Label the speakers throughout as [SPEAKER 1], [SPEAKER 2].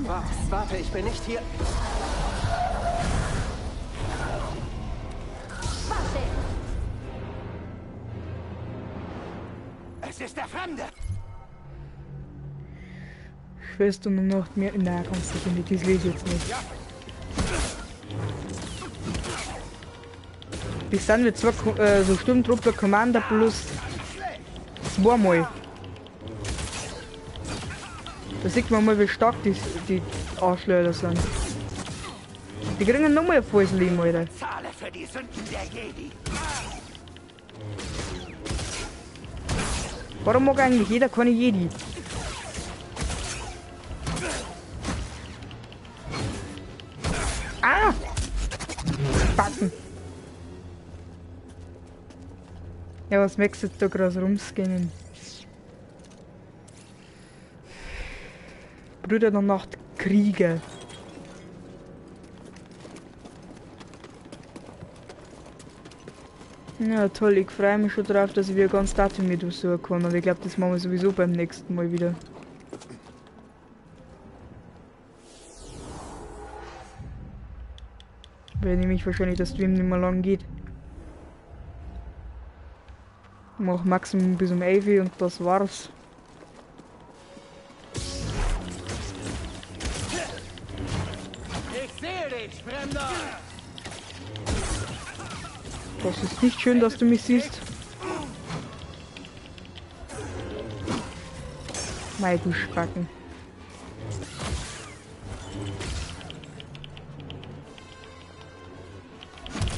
[SPEAKER 1] Warte, ich bin nicht hier.
[SPEAKER 2] Warte!
[SPEAKER 1] Es ist der Fremde!
[SPEAKER 3] Ich weiß du nur noch mehr. Nein, kannst du nicht. Das lese ich jetzt nicht. Das sind wir zwei so Sturmtruppler Commander plus zweimal. Da sieht man mal, wie stark die Arschlöcher sind. Die kriegen nochmal ein volles Leben, Alter.
[SPEAKER 1] Zahle für die Sünden der Jedi.
[SPEAKER 3] Warum mag eigentlich jeder keine Jedi? Ah! Backen! Ja, was merkst du da gerade rumscannen? Brüder der Nacht Krieger. Ja toll, ich freue mich schon drauf, dass ich wieder ganz Datum mit besuchen kann. Aber ich glaube, das machen wir sowieso beim nächsten Mal wieder. Weil nämlich wahrscheinlich der Stream nicht mehr lang geht. Ich mach Maximum bis um 11 Uhr und das war's.
[SPEAKER 1] Ich sehe dich, Fremder!
[SPEAKER 3] Das ist nicht schön, dass du mich siehst. Mei, du Spacken.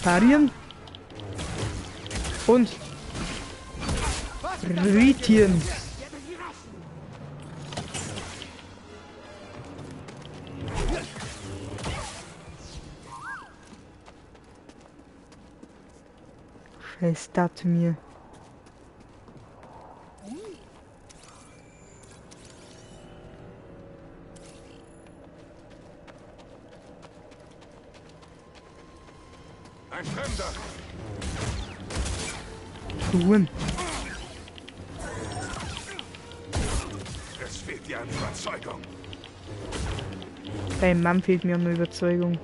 [SPEAKER 3] Parieren. Und Ritieren. Scheiß das mir.
[SPEAKER 4] Ein Fremder!
[SPEAKER 3] Ruhen.
[SPEAKER 4] Es fehlt dir an Überzeugung.
[SPEAKER 3] Beim Mann fehlt mir eine Überzeugung.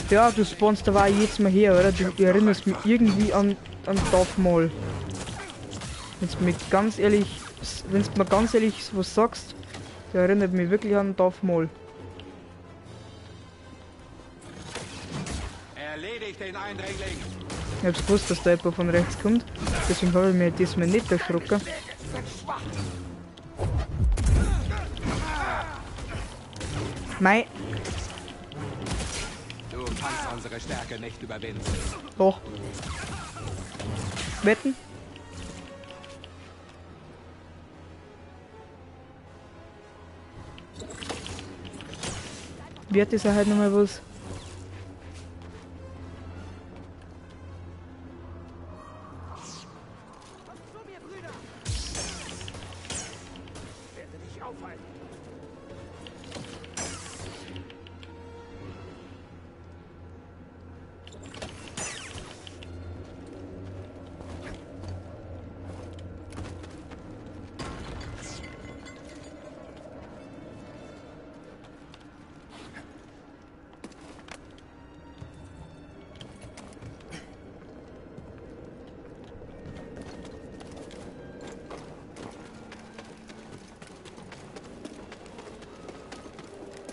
[SPEAKER 3] Ja, du spawnst da war jetzt mal her, oder? Du erinnerst mich irgendwie an Darth Maul. Wenn's mir ganz ehrlich was sagst, der erinnert mich wirklich an Darth Maul.
[SPEAKER 1] Erledigt den Eindringling!
[SPEAKER 3] Ich hab's gewusst, dass da jemand von rechts kommt, deswegen habe ich mir diesmal nicht erschrocken. Mei.
[SPEAKER 1] Du kannst unsere Stärke nicht überwinden.
[SPEAKER 3] Doch. Wetten? Wird ist halt nochmal was?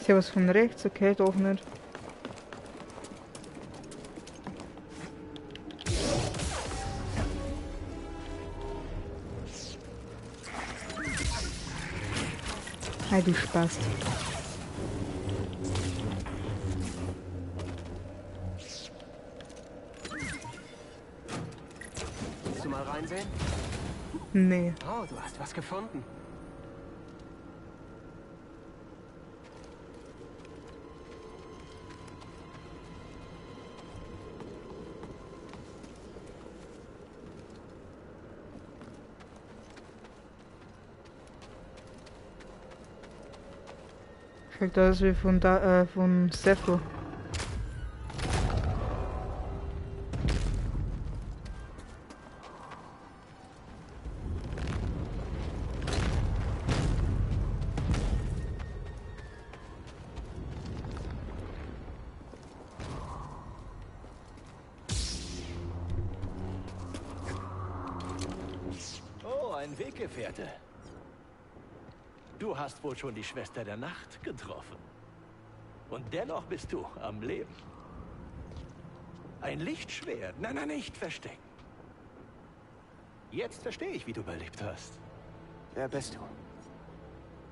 [SPEAKER 3] Ist ja was von rechts? Okay, doch nicht. Hey, du Spaß.
[SPEAKER 1] Willst du mal reinsehen?
[SPEAKER 3] Nee.
[SPEAKER 1] Oh, du hast was gefunden.
[SPEAKER 3] Schaut aus wie von Sepho.
[SPEAKER 2] Oh, ein Weggefährte. Du hast wohl schon die Schwester der Nacht getroffen. Und dennoch bist du am Leben. Ein Lichtschwert? Nein, nicht verstecken. Jetzt verstehe ich, wie du überlebt hast.
[SPEAKER 1] Wer bist du?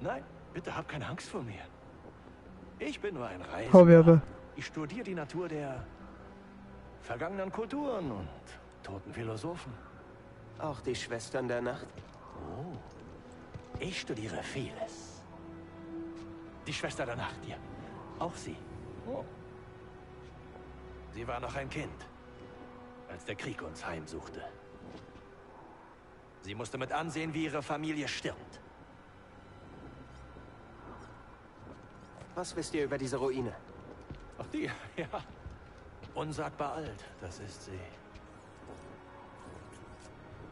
[SPEAKER 2] Nein, bitte hab keine Angst vor mir. Ich bin nur ein
[SPEAKER 3] Habe
[SPEAKER 2] Reisender.
[SPEAKER 3] ich aber.
[SPEAKER 2] Ich studiere die Natur der vergangenen Kulturen und toten Philosophen.
[SPEAKER 1] Auch die Schwestern der Nacht?
[SPEAKER 2] Oh, ich studiere vieles. Die Schwester der Nacht, ja. Auch sie. Oh. Sie war noch ein Kind, als der Krieg uns heimsuchte. Sie musste mit ansehen, wie ihre Familie stirbt.
[SPEAKER 1] Was wisst ihr über diese Ruine?
[SPEAKER 2] Ach, die, ja. Unsagbar alt, das ist sie.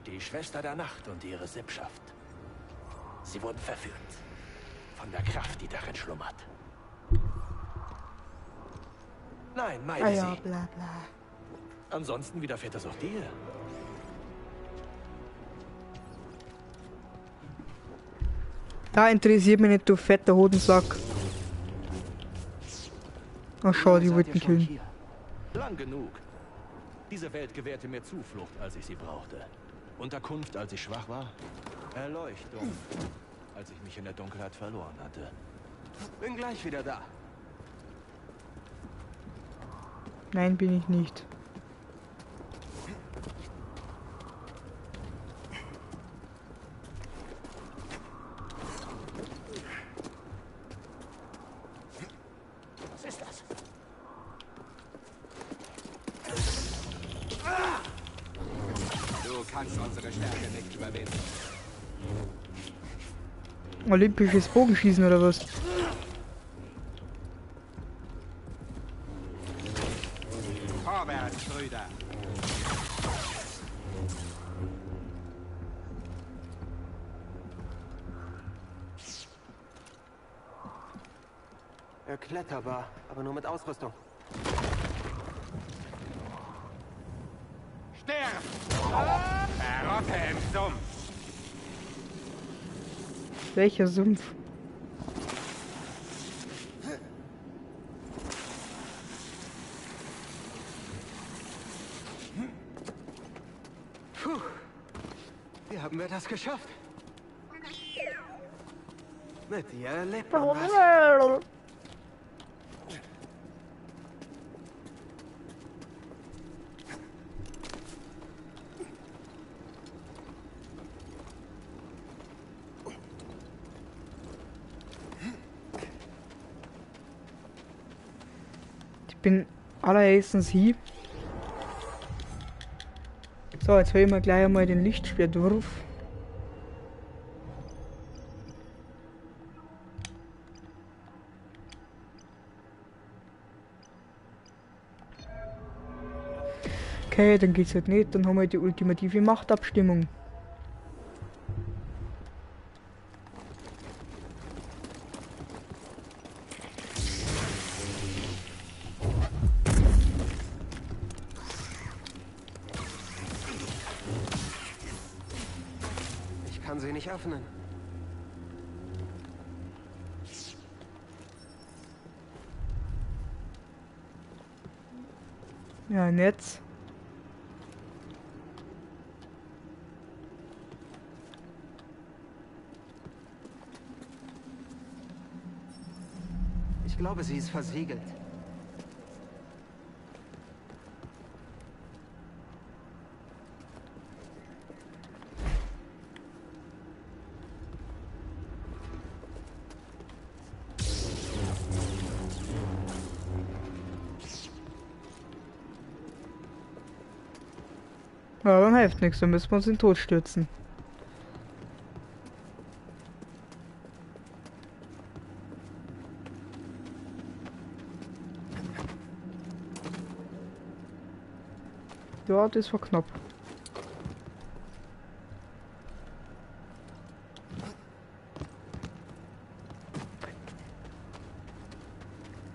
[SPEAKER 2] Die Schwester der Nacht und ihre Sippschaft. Sie wurden verführt. Von der Kraft, die darin schlummert. Nein, meide
[SPEAKER 3] Ah ja,
[SPEAKER 2] sie.
[SPEAKER 3] bla bla.
[SPEAKER 2] Ansonsten widerfährt das auch dir.
[SPEAKER 3] Da interessiert mich nicht, du fetter Hodensack. Ach schau, die
[SPEAKER 1] Seid
[SPEAKER 3] wollten
[SPEAKER 1] ihr schon
[SPEAKER 3] killen.
[SPEAKER 1] hier?
[SPEAKER 2] Lang genug. Diese Welt gewährte mir Zuflucht, als ich sie brauchte. Unterkunft, als ich schwach war. Erleuchtung, als ich mich in der Dunkelheit verloren hatte.
[SPEAKER 1] Bin gleich wieder da.
[SPEAKER 3] Nein, bin ich nicht.
[SPEAKER 2] Was ist das?
[SPEAKER 1] Du kannst unsere Stärke nicht überwinden.
[SPEAKER 3] Olympisches Bogenschießen oder was?
[SPEAKER 1] Vorwärts, Brüder. Kletterbar, aber nur mit Ausrüstung. Sterb! Verrotte im Sumpf!
[SPEAKER 3] Welcher Sumpf?
[SPEAKER 1] Puh, wie haben wir das geschafft? Mit dir erlebt man was.
[SPEAKER 3] Ich bin allererstens hier. So, jetzt hören wir gleich einmal den Lichtschwertwurf. Okay, dann geht's halt nicht. Dann haben wir die ultimative Machtabstimmung.
[SPEAKER 1] Ich kann sie nicht öffnen.
[SPEAKER 3] Ja, und jetzt?
[SPEAKER 1] Ich glaube, sie ist versiegelt.
[SPEAKER 3] Ja, dann hilft nichts, dann müssen wir uns in den Tod stürzen. Ja, das war knapp.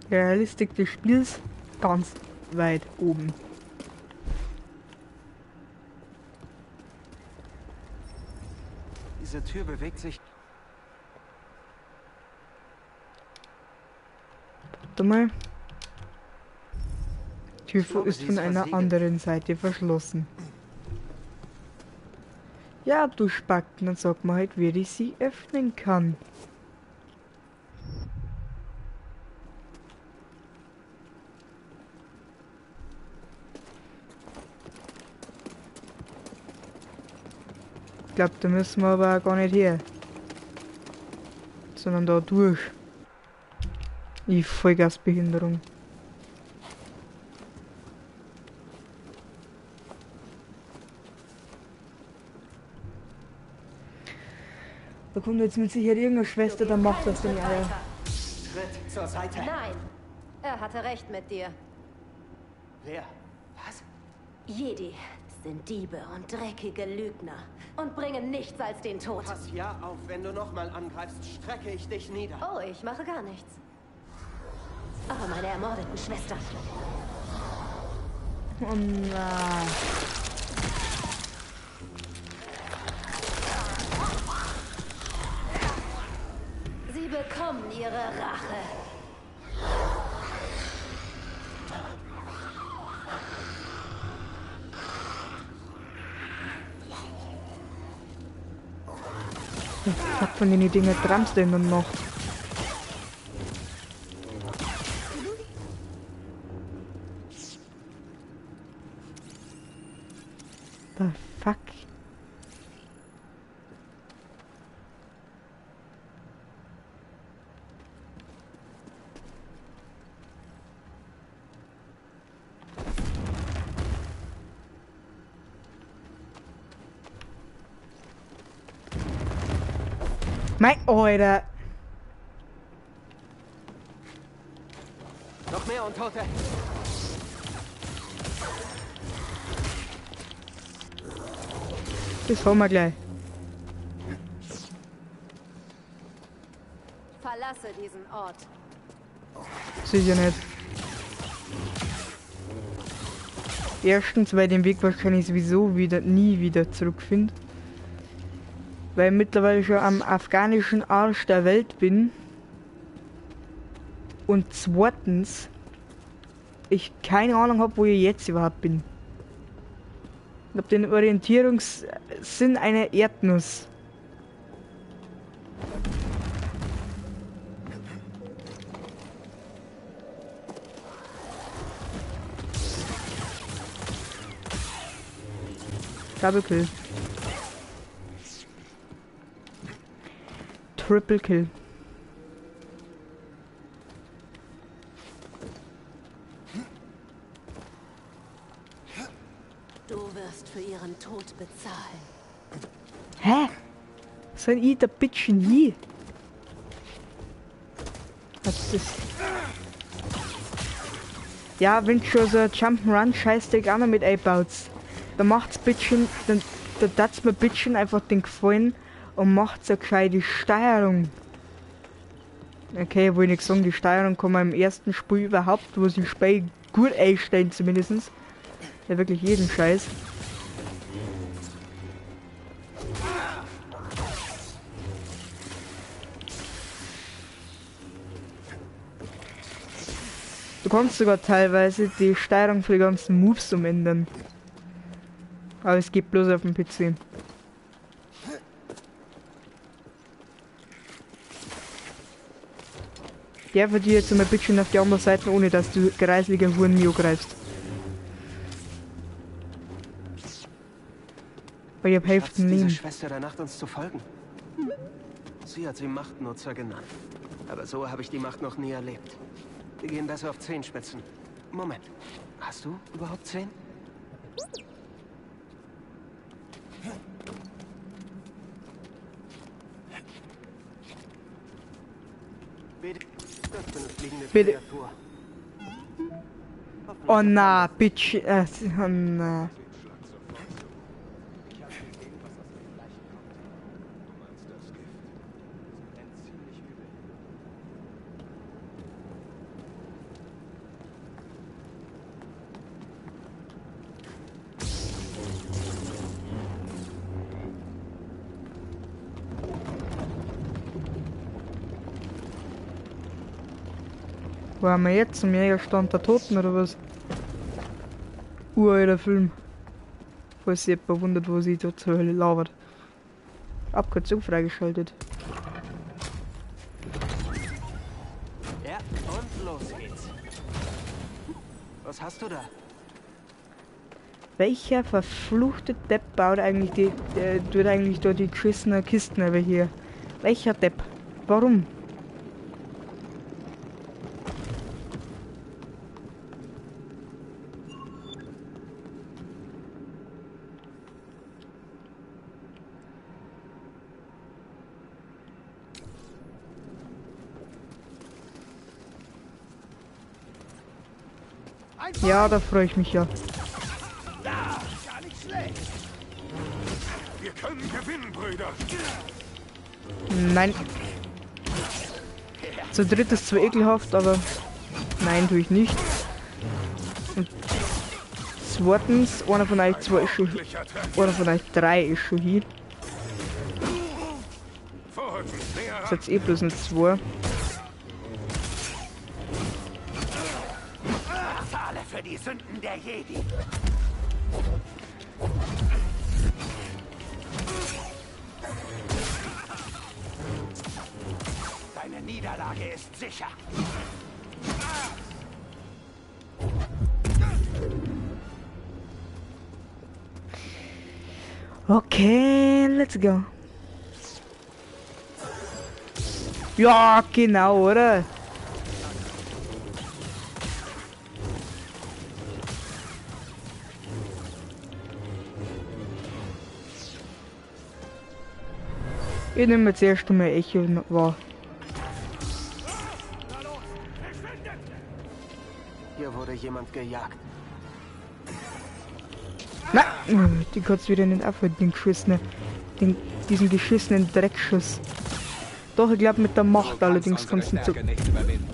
[SPEAKER 3] Die Realistik des Spiels ganz weit oben.
[SPEAKER 2] Diese Tür bewegt sich.
[SPEAKER 3] Warte mal. Die Tür
[SPEAKER 2] glaube,
[SPEAKER 3] ist
[SPEAKER 2] sie
[SPEAKER 3] von
[SPEAKER 2] ist
[SPEAKER 3] einer
[SPEAKER 2] versiegelt.
[SPEAKER 3] anderen Seite verschlossen. Ja, du Spacken, dann sag mal halt, wie ich sie öffnen kann. Ich glaube, da müssen wir aber auch gar nicht her. Sondern da durch. Ich Vollgasbehinderung. Da kommt jetzt mit Sicherheit irgendeine Schwester, dann macht das dann Eier.
[SPEAKER 2] Schritt zur Seite.
[SPEAKER 5] Nein, er hatte recht mit dir.
[SPEAKER 2] Wer? Was?
[SPEAKER 5] Jedi sind Diebe und dreckige Lügner und bringen nichts als den Tod.
[SPEAKER 2] Pass ja auf, wenn du nochmal angreifst, strecke ich dich nieder.
[SPEAKER 5] Oh, ich mache gar nichts. Aber meine ermordeten Schwestern.
[SPEAKER 3] Oh nein.
[SPEAKER 5] Sie bekommen ihre Rache.
[SPEAKER 3] Was von den Dingen träumst du denn dann noch? The fuck? Mein Alter!
[SPEAKER 2] Noch mehr Untote.
[SPEAKER 3] Das haben wir gleich.
[SPEAKER 5] Verlasse diesen Ort.
[SPEAKER 3] Sicher nicht. Erstens, weil ich den Weg wahrscheinlich sowieso nie wieder zurückfinde. Weil ich mittlerweile schon am afghanischen Arsch der Welt bin. Und zweitens, ich keine Ahnung habe, wo ich jetzt überhaupt bin. Ich habe den Orientierungssinn einer Erdnuss. Double Kill. Triple Kill.
[SPEAKER 5] Du wirst für ihren Tod bezahlen.
[SPEAKER 3] Hä? Soll ich der Bitchen hier? Was ist das? Ja, wenn schon so ein Jump'n'Run Scheißdreck auch noch mit einbaut, dann macht's Bitchen, dann tat's mir Bitchen einfach den Gefallen und macht's eine gescheite Steuerung. Okay, wo ich nicht sagen, die Steuerung kann man im ersten Spiel überhaupt, wo sie Spiel gut einstellen zumindest. Ja, wirklich jeden Scheiß. Du kannst sogar teilweise die Steuerung für die ganzen Moves umändern. Aber es geht bloß auf dem PC. Der für dir jetzt mal ein bisschen auf die andere Seite, ohne dass du greislige Huren Mio greifst. Weil ich hab
[SPEAKER 2] Schatz,
[SPEAKER 3] Hälften
[SPEAKER 2] diese
[SPEAKER 3] Leben.
[SPEAKER 2] Schwester der Nacht uns zu folgen. Sie hat sie Machtnutzer genannt. Aber so habe ich die Macht noch nie erlebt. Wir gehen besser auf Zehenspitzen. Moment. Hast du überhaupt 10? Das ist eine fliegende
[SPEAKER 3] Bitte.
[SPEAKER 2] Kreatur.
[SPEAKER 3] Oh na, Bitch. Oh na. Wo haben wir jetzt? Zum Jägerstand der Toten oder was? Uralter Film. Falls sich jemand wundert, wo sie da zur Hölle labert. Abkürzung freigeschaltet.
[SPEAKER 2] Ja, und los geht's. Was hast du da?
[SPEAKER 3] Welcher verfluchte Depp baut eigentlich tut eigentlich da die geschissenen Kisten über hier? Welcher Depp? Warum? Ja, da freue ich mich ja.
[SPEAKER 4] Wir können gewinnen, Brüder.
[SPEAKER 3] Nein. Zu dritt ist zwar ekelhaft, aber nein, tue ich nicht. Und zweitens, einer von euch zwei ist schon hier. Einer von euch drei ist schon hier.
[SPEAKER 4] Vorrücken, näher
[SPEAKER 3] Das
[SPEAKER 4] ran.
[SPEAKER 3] ist jetzt bloß noch zwei.
[SPEAKER 2] Zahle für die Sünden der Jedi. Deine Niederlage ist sicher.
[SPEAKER 3] Okay, let's go. Ja, genau, oder? Ich nehme jetzt erst einmal Echo wahr.
[SPEAKER 2] Hier wurde jemand gejagt.
[SPEAKER 3] Nein, die kannst wieder nicht aufhören, den geschissenen, diesen geschissenen Dreckschuss. Doch, ich glaube mit der Macht allerdings kannst du nicht so.
[SPEAKER 1] Stärke nicht überwinden.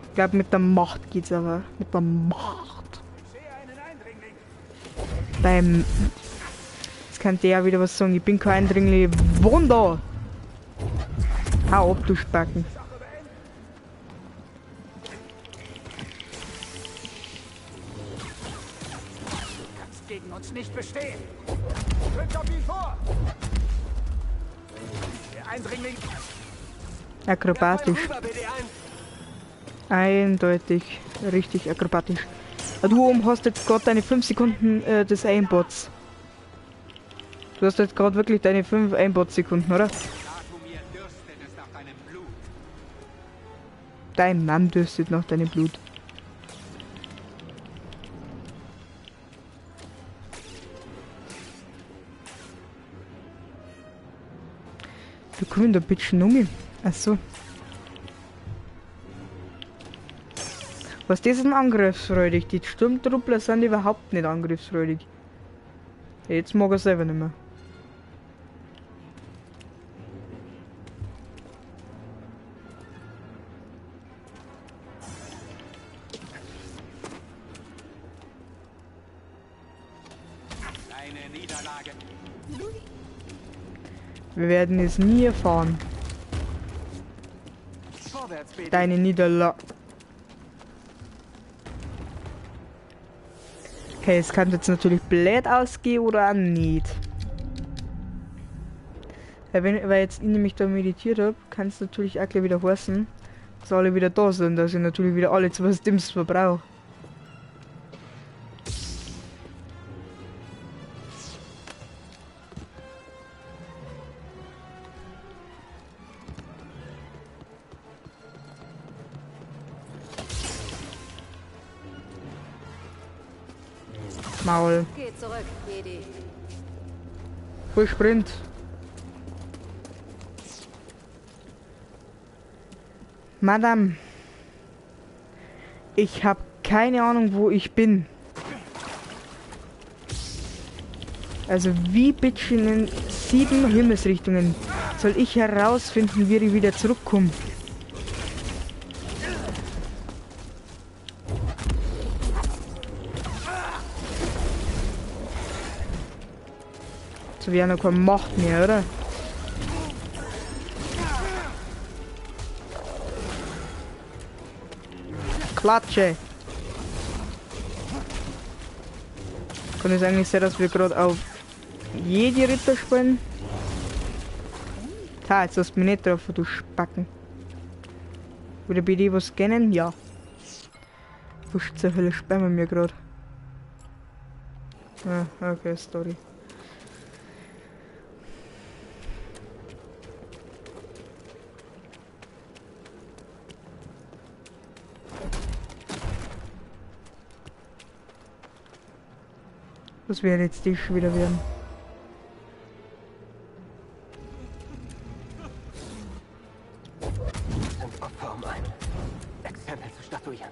[SPEAKER 3] Ich glaube mit der Macht geht's aber. Mit der Macht. Beim. Jetzt kann der wieder was sagen. Ich bin kein Eindringling. Wunder! Hau ab, du Spacken.
[SPEAKER 2] Kannst gegen uns nicht bestehen. Rückt auf ihn vor! Der Eindringling...
[SPEAKER 3] Akrobatisch.
[SPEAKER 2] Rüber, BD1.
[SPEAKER 3] Eindeutig. Richtig akrobatisch. Du oben hast jetzt gerade deine 5 Sekunden des Aimbots. Du hast jetzt gerade wirklich deine 5 Aimbot-Sekunden, oder?
[SPEAKER 1] Datumir dürstet es nach deinem Blut.
[SPEAKER 3] Dein Mann dürstet nach deinem Blut. Wir kommen da bitchen um. Achso. Was, die sind angriffsfreudig. Die Sturmtruppler sind überhaupt nicht angriffsfreudig. Jetzt mag er selber nicht mehr.
[SPEAKER 1] Deine Niederlage.
[SPEAKER 3] Wir werden es nie erfahren.
[SPEAKER 2] Vorwärts, BD.
[SPEAKER 3] Deine Niederlage. Okay, es kann jetzt natürlich blöd ausgehen oder auch nicht. Weil jetzt ich nämlich da meditiert habe, kann es natürlich auch gleich wieder heißen, dass alle wieder da sind, dass ich natürlich wieder alle zwei Stims verbrauche. Maul.
[SPEAKER 5] Geh zurück, Jedi.
[SPEAKER 3] Voll Sprint. Madame. Ich habe keine Ahnung, wo ich bin. Also wie bitte in den 7 Himmelsrichtungen soll ich herausfinden, wie ich wieder zurückkomme? So wie einer keine Macht mehr, oder? Klatsche. Kann es eigentlich sein, dass wir gerade auf Jedi Ritter spielen? Ha, jetzt hast du mich nicht drauf, du Spacken. Würde bei dir was kennen? Ja. Was zur Hölle spammen wir gerade? Ah, okay, Story. Was wäre jetzt die schon wieder werden?
[SPEAKER 2] Sind Opfer, um ein Exempel zu statuieren.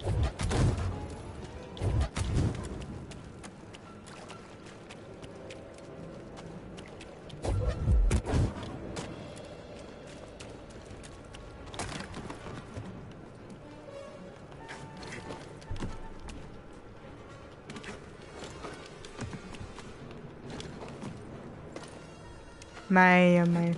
[SPEAKER 3] Mei, oh mei.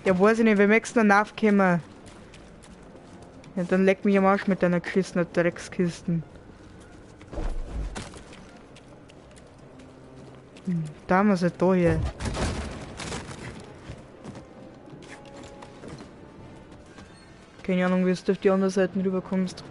[SPEAKER 3] Ja, weiß ich nicht, wir möchten noch nachkommen. Ja, dann leck mich am Arsch mit deiner geschissenen Dreckskisten. Da haben wir sie da hier. Keine Ahnung, wie du auf die andere Seite rüberkommst.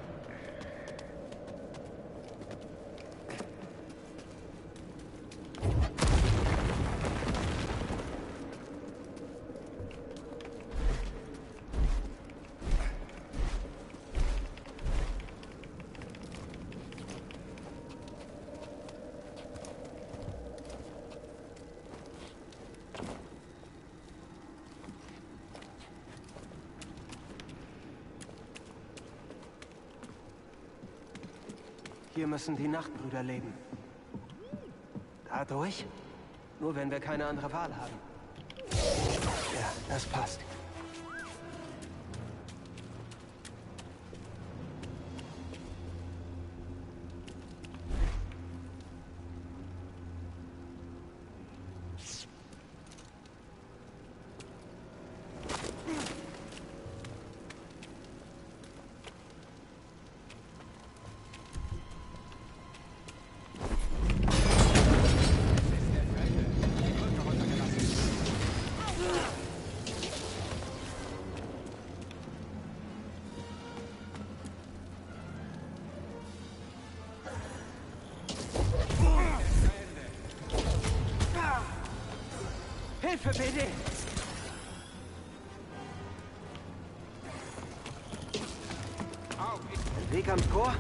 [SPEAKER 2] Hier müssen die Nachtbrüder leben. Dadurch? Nur wenn wir keine andere Wahl haben. Ja, das passt. Hilfe, BD! Weg am Tor?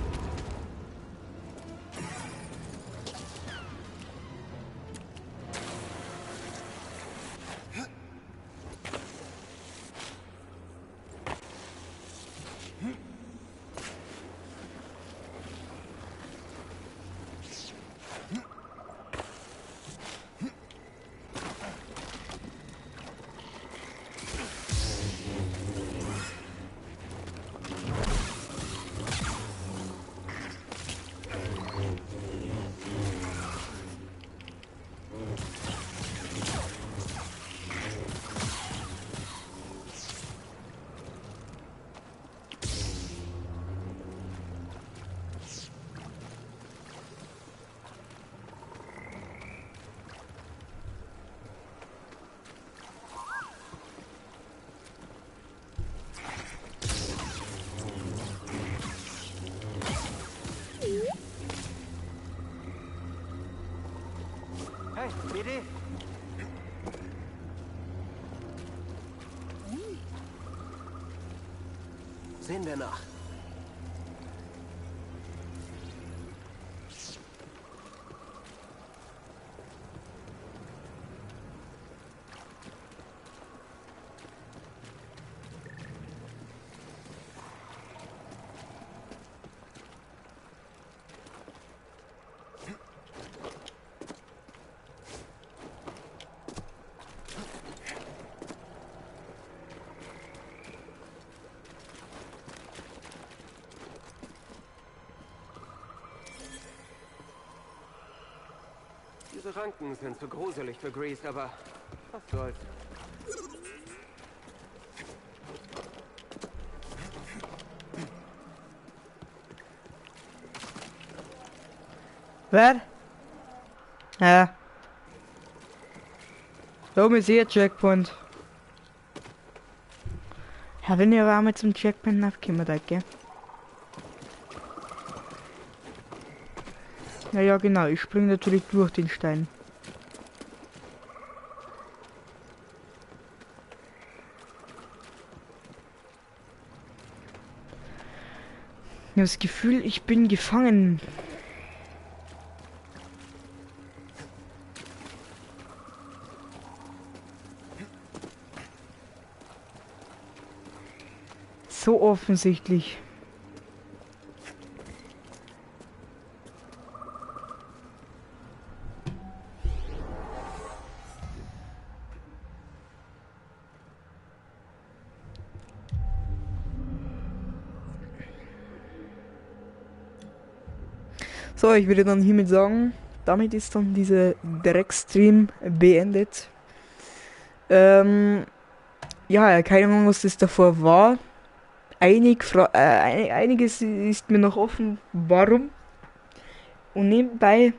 [SPEAKER 2] Hey, BD! Sehen wir nach.
[SPEAKER 6] Diese Ranken sind zu gruselig für Grease, aber was soll's.
[SPEAKER 3] Wer? Ja. Da oben ist ein Checkpoint. Ja, wenn ihr aber einmal zum Checkpoint nachkommen, gell? Ja, genau, ich springe natürlich durch den Stein. Ich habe das Gefühl, ich bin gefangen. So offensichtlich. So, ich würde dann hiermit sagen, damit ist dann dieser Dreckstream beendet. Ja, keine Ahnung, was das davor war. Einiges ist mir noch offen, warum. Und nebenbei